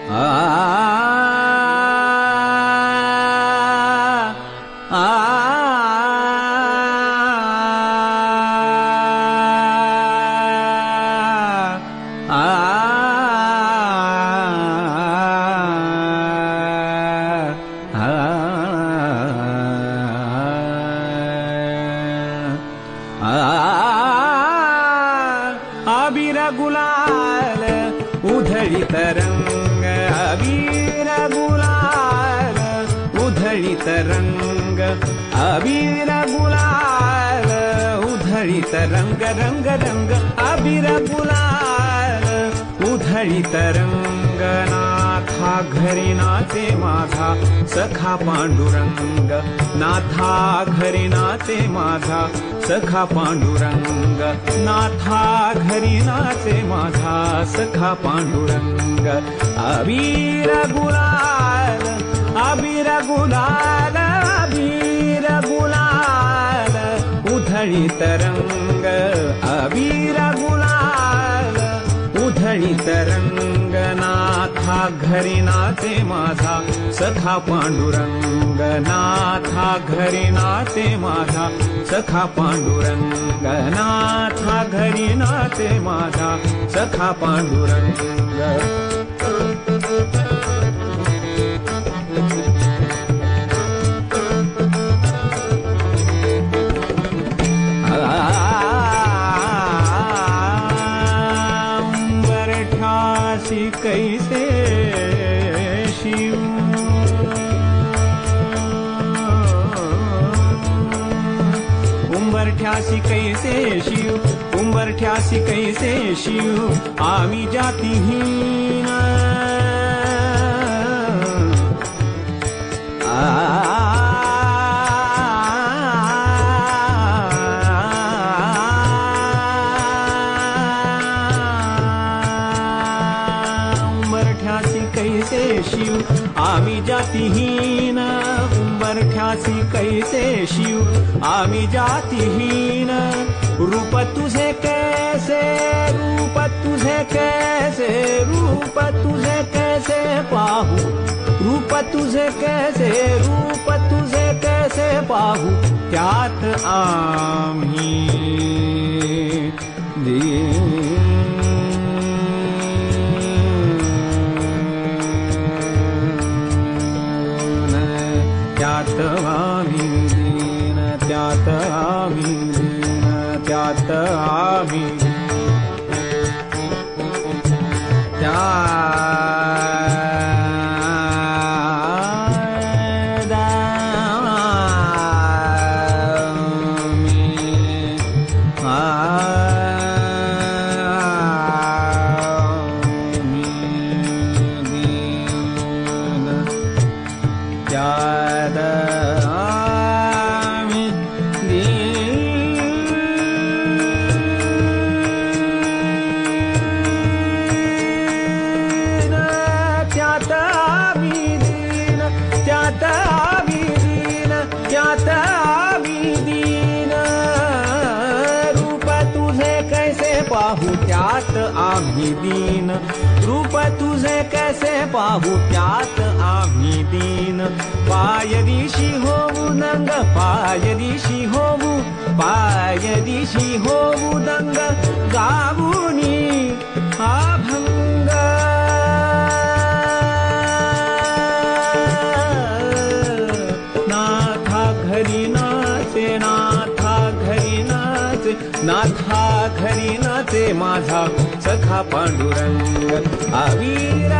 अबीर गुलाल उधळीत रंग, अबीर गुलाल उधळीत रंग, अबीर गुलाल उधळीत रंग, रंग रंग अबीर गुलाल उधळीत रंग. नाथा घरी नाचे माझा सखा पांडुरंग, नाथा घरी नाचे माझा सखा पांडुरंग, नाथा घरी नाचे माझा सखा पांडुरंग. अबीर गुलाल, अबीर गुलाल, अबीर गुलाल उधळीत रंग, अबीर गुलाल उधळीत रंग. नाथा घरी नाचे माझा सखा पांडुरंग, नाथा घरी नाचे माझा सखा पांडुरंग, नाथा घरी नाचे माझा सखा पांडुरंग. उंबरठ्यासी कैसे शिव, उंबरठ्यासी कैसे शिव, उंबरठ्यासी कैसे शिव आम्ही जातीहीन. उंबरठ्यासी कैसे शिव आम्ही जातीहीन, उंबरठ्यासी कैसे शिव आम्ही जातीहीन. रूप तुझे कैसे, रूप तुझे कैसे, रूप तुझे कैसे पाहू, रूप तुझे कैसे, रूप तुझे कैसे पाहू. त्यात आम्ही त्यात आम्ही दीन, त्यात आम्ही दीन, त्यात आम्ही पाहू. त्यात आम्ही दीन, रूप तुझे कैसे पाहू. त्यात आम्ही दीन. पायदिशी होऊ दंग, पायदिशी होऊ, पायदिशी होऊ दंग गाऊनी अभंग. नाथा घरी नाचे, नाथा घरी नाचे, नाथा घरी नाचे माझा सखा पांडुरंग. अबीर